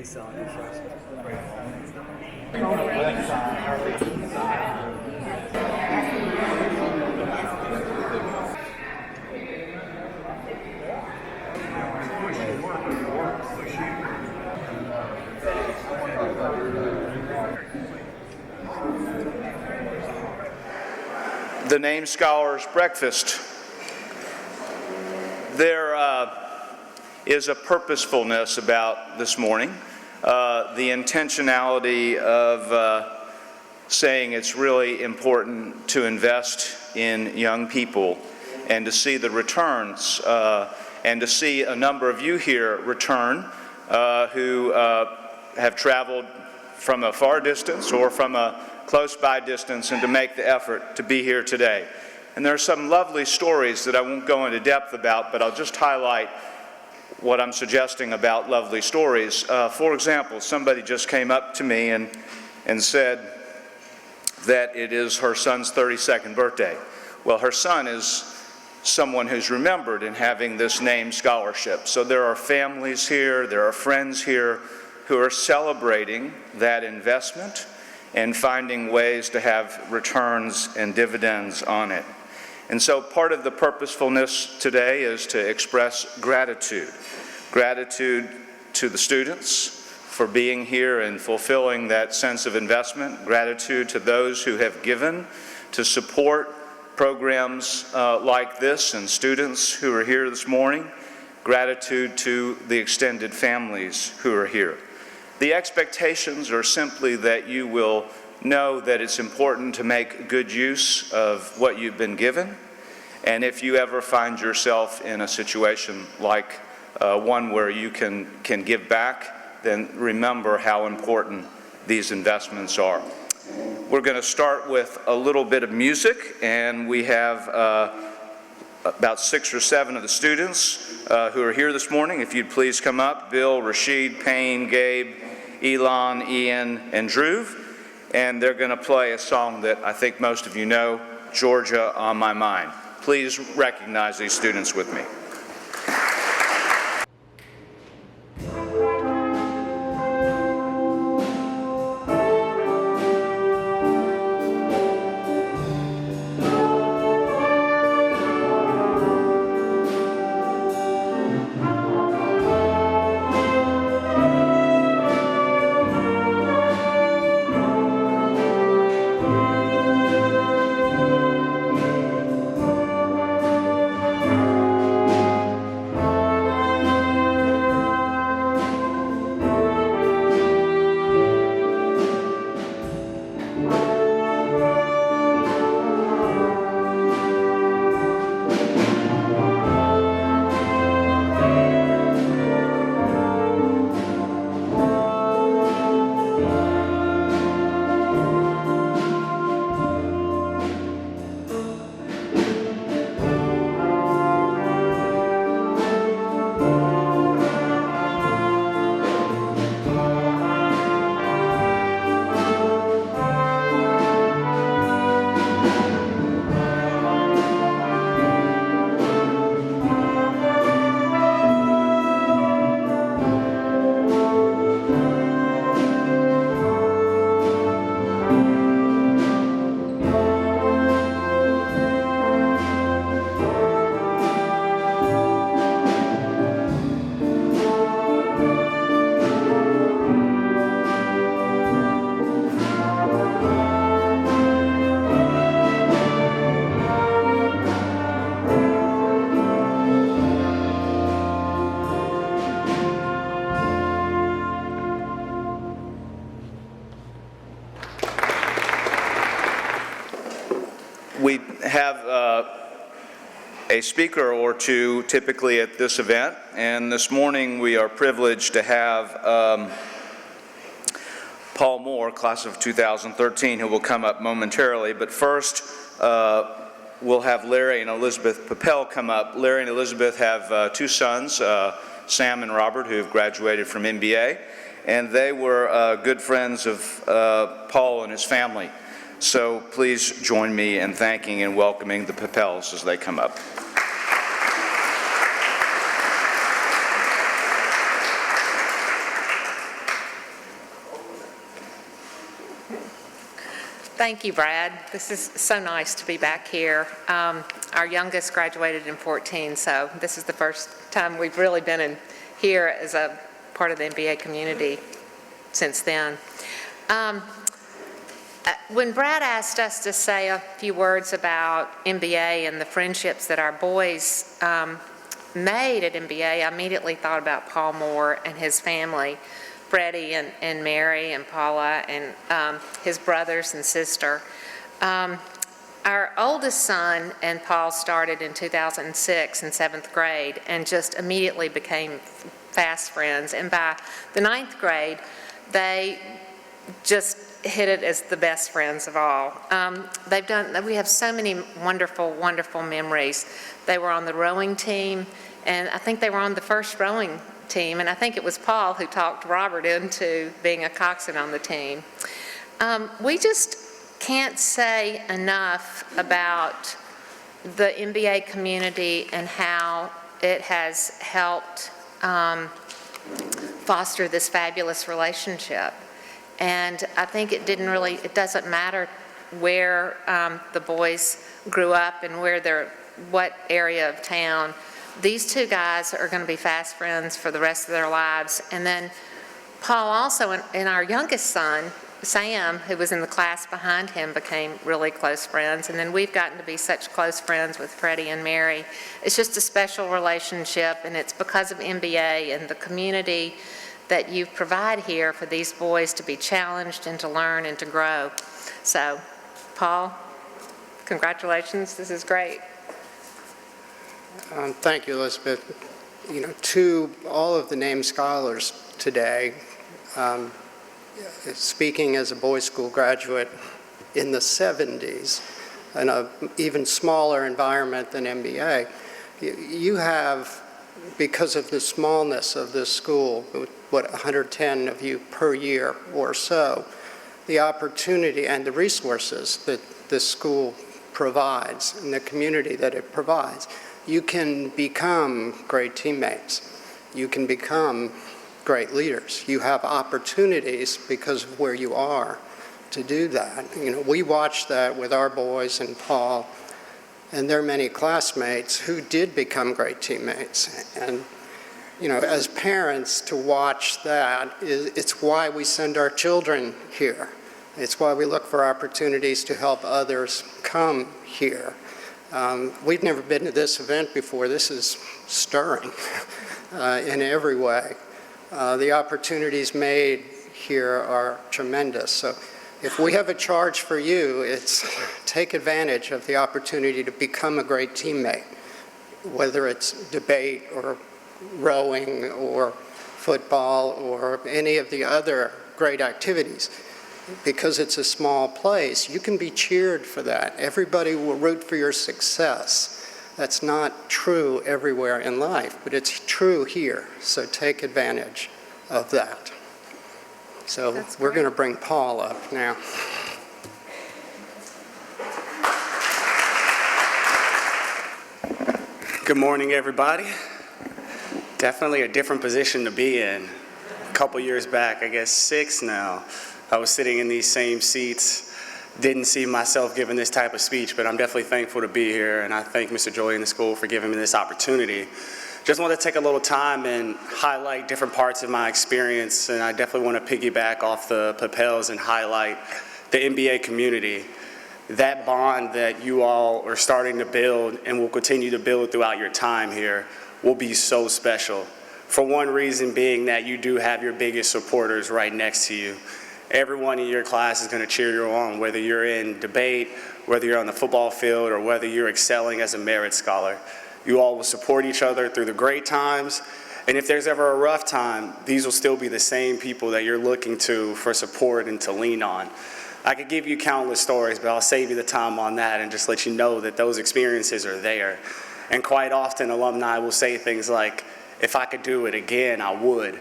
selling your shows. The Name Scholars Breakfast. There is a purposefulness about this morning, the intentionality of saying it's really important to invest in young people and to see the returns, and to see a number of you here return who have traveled from a far distance or from a close by distance, and to make the effort to be here today. And there are some lovely stories that I won't go into depth about, but I'll just highlight what I'm suggesting about lovely stories. For example, somebody just came up to me and said that it is her son's 32nd birthday. Well, her son is someone who's remembered in having this name scholarship. So there are families here, there are friends here who are celebrating that investment and finding ways to have returns and dividends on it. And so part of the purposefulness today is to express gratitude. Gratitude to the students for being here and fulfilling that sense of investment. Gratitude to those who have given to support programs like this and students who are here this morning. Gratitude to the extended families who are here. The expectations are simply that you will know that it's important to make good use of what you've been given. And if you ever find yourself in a situation like one where you can give back, then remember how important these investments are. We're going to start with a little bit of music, and we have about 6 or 7 of the students who are here this morning. If you'd please come up, Bill, Rashid, Payne, Gabe, Elon, Ian, and Drew. And they're going to play a song that I think most of you know, Georgia on My Mind. Please recognize these students with me. We have a speaker or two typically at this event, and this morning we are privileged to have Paul Moore, class of 2013, who will come up momentarily. But first, we'll have Larry and Elizabeth Papel come up. Larry and Elizabeth have 2 sons, Sam and Robert, who have graduated from MBA, and they were good friends of Paul and his family. So please join me in thanking and welcoming the Papels as they come up. Thank you, Brad. This is so nice to be back here. Our youngest graduated in 2014, so this is the first time we've really been in here as a part of the MBA community since then. When Brad asked us to say a few words about MBA and the friendships that our boys made at MBA, I immediately thought about Paul Moore and his family. Freddie and Mary and Paula and his brothers and sister. Our oldest son and Paul started in 2006 in 7th grade and just immediately became fast friends. And by the 9th grade, they just hit it as the best friends of all. We have so many wonderful, wonderful memories. They were on the rowing team, and I think they were on the first rowing team, and I think it was Paul who talked Robert into being a coxswain on the team. We just can't say enough about the MBA community and how it has helped foster this fabulous relationship. And I think it doesn't matter where the boys grew up and what area of town. These two guys are going to be fast friends for the rest of their lives. And then Paul also, and our youngest son, Sam, who was in the class behind him, became really close friends. And then we've gotten to be such close friends with Freddie and Mary. It's just a special relationship, and it's because of MBA and the community that you provide here for these boys to be challenged and to learn and to grow. So, Paul, congratulations. This is great. Thank you, Elizabeth. To all of the named scholars today, speaking as a boys' school graduate in the 70s, in an even smaller environment than MBA, you have, because of the smallness of this school, 110 of you per year or so, the opportunity and the resources that this school provides and the community that it provides. You can become great teammates. You can become great leaders. You have opportunities because of where you are to do that. We watched that with our boys and Paul and their many classmates who did become great teammates. And, as parents, to watch that, it's why we send our children here. It's why we look for opportunities to help others come here. We've never been to this event before. This is stirring in every way. The opportunities made here are tremendous. So if we have a charge for you, it's take advantage of the opportunity to become a great teammate, whether it's debate or rowing or football or any of the other great activities. Because it's a small place, you can be cheered for that. Everybody will root for your success. That's not true everywhere in life, but it's true here. So take advantage of that. So we're going to bring Paul up now. Good morning, everybody. Definitely a different position to be in. A couple years back, I guess 6 now, I was sitting in these same seats, didn't see myself giving this type of speech, but I'm definitely thankful to be here, and I thank Mr. Joy and the school for giving me this opportunity. Just want to take a little time and highlight different parts of my experience, and I definitely want to piggyback off the Papels and highlight the MBA community. That bond that you all are starting to build and will continue to build throughout your time here will be so special. For one reason being that you do have your biggest supporters right next to you. Everyone in your class is going to cheer you on, whether you're in debate, whether you're on the football field, or whether you're excelling as a merit scholar. You all will support each other through the great times, and if there's ever a rough time, these will still be the same people that you're looking to for support and to lean on. I could give you countless stories, but I'll save you the time on that and just let you know that those experiences are there. And quite often, alumni will say things like, if I could do it again, I would.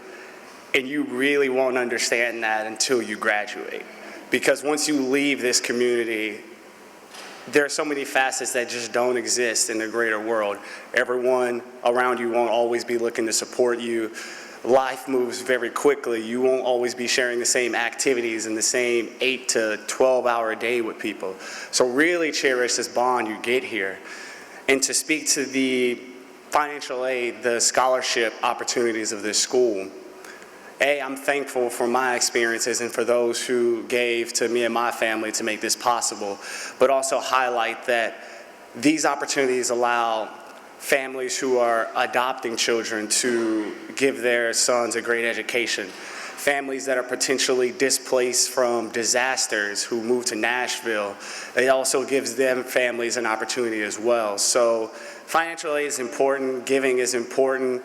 And you really won't understand that until you graduate. Because once you leave this community, there are so many facets that just don't exist in the greater world. Everyone around you won't always be looking to support you, life moves very quickly. You won't always be sharing the same activities and the same 8 to 12-hour day with people. So really cherish this bond you get here. And to speak to the financial aid, the scholarship opportunities of this school, I'm thankful for my experiences and for those who gave to me and my family to make this possible, but also highlight that these opportunities allow families who are adopting children to give their sons a great education, families that are potentially displaced from disasters who move to Nashville. It also gives them families an opportunity as well. So financial aid is important, giving is important.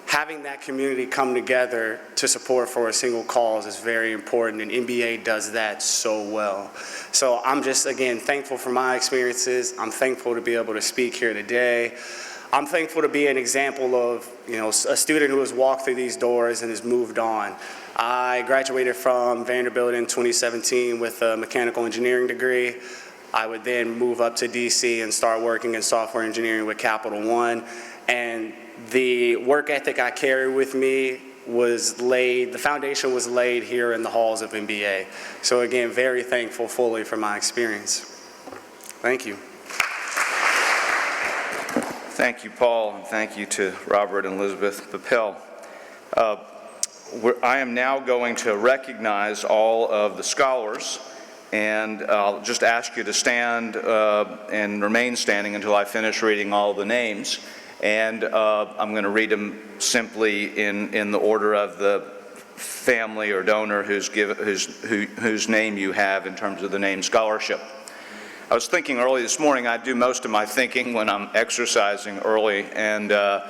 Having that community come together to support for a single cause is very important, and MBA does that so well. So I'm just, again, thankful for my experiences. I'm thankful to be able to speak here today. I'm thankful to be an example of, a student who has walked through these doors and has moved on. I graduated from Vanderbilt in 2017 with a mechanical engineering degree. I would then move up to DC and start working in software engineering with Capital One. And the work ethic I carry with me was laid, the foundation was laid here in the halls of MBA. So again, very thankful fully for my experience. Thank you. Thank you, Paul, and thank you to Robert and Elizabeth Papel. I am now going to recognize all of the scholars, and I'll just ask you to stand and remain standing until I finish reading all the names. And I'm going to read them simply in the order of the family or donor whose name you have in terms of the name scholarship. I was thinking early this morning, I do most of my thinking when I'm exercising early, and I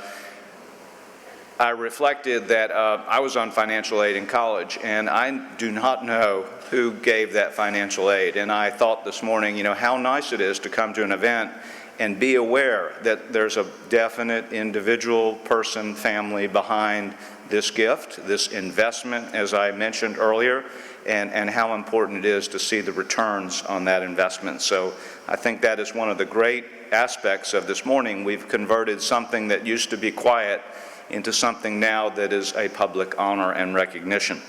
reflected that I was on financial aid in college, and I do not know who gave that financial aid. And I thought this morning, how nice it is to come to an event and be aware that there's a definite individual person, family behind this gift, this investment, as I mentioned earlier, and how important it is to see the returns on that investment. So I think that is one of the great aspects of this morning. We've converted something that used to be quiet into something now that is a public honor and recognition.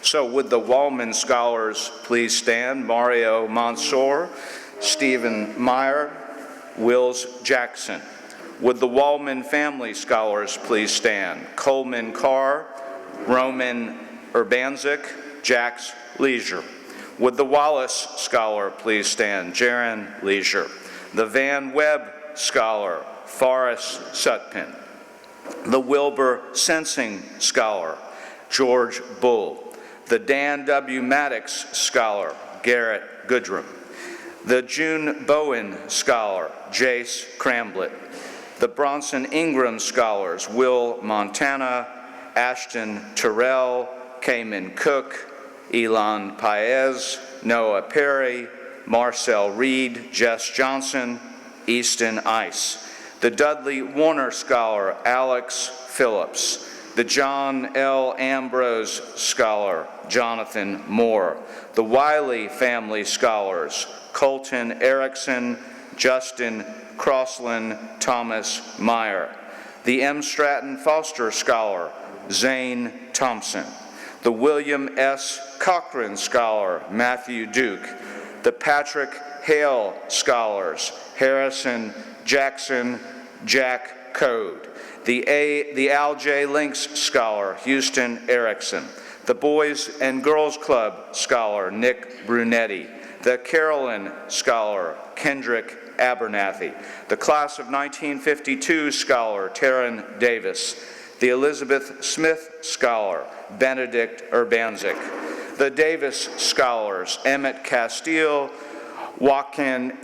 So would the Wallman Scholars please stand? Mario Mansour, Stephen Meyer, Wills Jackson. Would the Wallman Family Scholars please stand? Coleman Carr, Roman Urbanzik, Jax Leisure. Would the Wallace Scholar please stand? Jaron Leisure. The Van Webb Scholar, Forrest Sutpin. The Wilbur Sensing Scholar, George Bull. The Dan W. Maddox Scholar, Garrett Goodrum. The June Bowen Scholar, Jace Cramblett. The Bronson Ingram Scholars, Will Montana, Ashton Terrell, Cayman Cook, Elon Paez, Noah Perry, Marcel Reed, Jess Johnson, Easton Ice. The Dudley Warner Scholar, Alex Phillips. The John L. Ambrose Scholar, Jonathan Moore. The Wiley Family Scholars, Colton Erickson, Justin Crossland, Thomas Meyer. The M. Stratton Foster Scholar, Zane Thompson. The William S. Cochran Scholar, Matthew Duke. The Patrick Hale Scholars, Harrison Jackson, Jack Code. The Al J. Links Scholar, Houston Erickson. The Boys and Girls Club Scholar, Nick Brunetti. The Carolyn Scholar, Kendrick Abernathy. The Class of 1952 Scholar, Taryn Davis. The Elizabeth Smith Scholar, Benedict Urbanzik. The Davis Scholars, Emmett Castile, Joaquin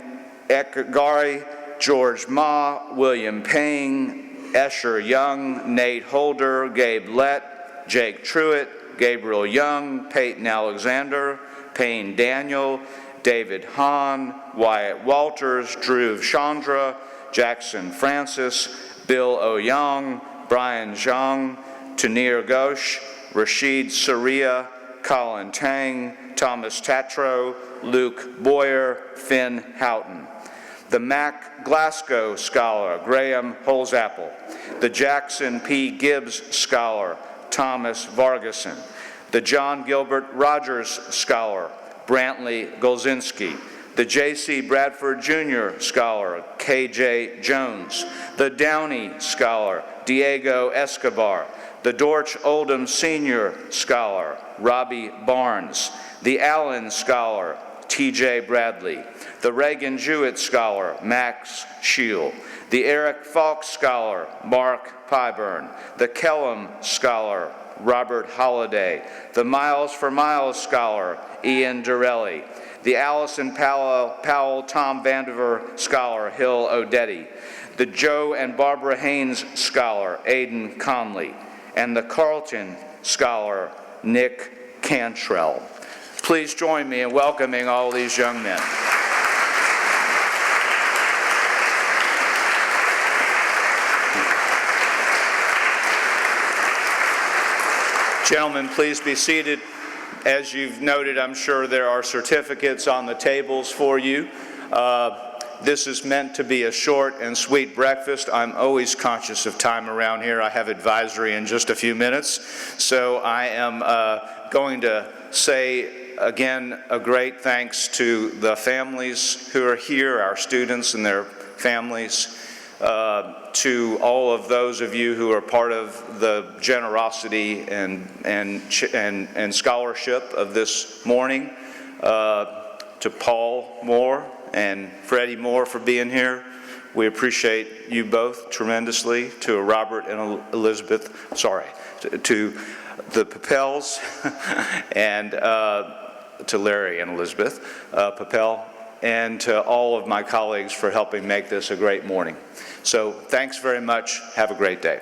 Ekagari, George Ma, William Payne, Escher Young, Nate Holder, Gabe Lett, Jake Truitt, Gabriel Young, Peyton Alexander, Payne Daniel, David Hahn, Wyatt Walters, Drew Chandra, Jackson Francis, Bill Oyong, Brian Zhang, Tanir Ghosh, Rashid Saria, Colin Tang, Thomas Tatro, Luke Boyer, Finn Houghton. The Mac Glasgow Scholar, Graham Holzapple. The Jackson P. Gibbs Scholar, Thomas Vargason, the John Gilbert Rogers Scholar, Brantley Golzinski, the J.C. Bradford Jr. Scholar, K.J. Jones, the Downey Scholar, Diego Escobar, the Dorch Oldham Senior Scholar, Robbie Barnes, the Allen Scholar, T.J. Bradley, the Reagan Jewett Scholar, Max Scheel, the Eric Falk Scholar, Mark Pyburn, the Kellum Scholar, Robert Holliday, the Miles for Miles Scholar, Ian Dorelli, the Allison Powell Tom Vandiver Scholar, Hill O'Detty, the Joe and Barbara Haynes Scholar, Aidan Conley, and the Carleton Scholar, Nick Cantrell. Please join me in welcoming all these young men. Gentlemen, please be seated. As you've noted, I'm sure there are certificates on the tables for you. This is meant to be a short and sweet breakfast. I'm always conscious of time around here. I have advisory in just a few minutes. So I am going to say again a great thanks to the families who are here, our students and their families, to all of those of you who are part of the generosity and scholarship of this morning, to Paul Moore and Freddie Moore for being here. We appreciate you both tremendously. To Robert and Elizabeth, to the Papels, and to Larry and Elizabeth Papel, and to all of my colleagues for helping make this a great morning. So thanks very much. Have a great day.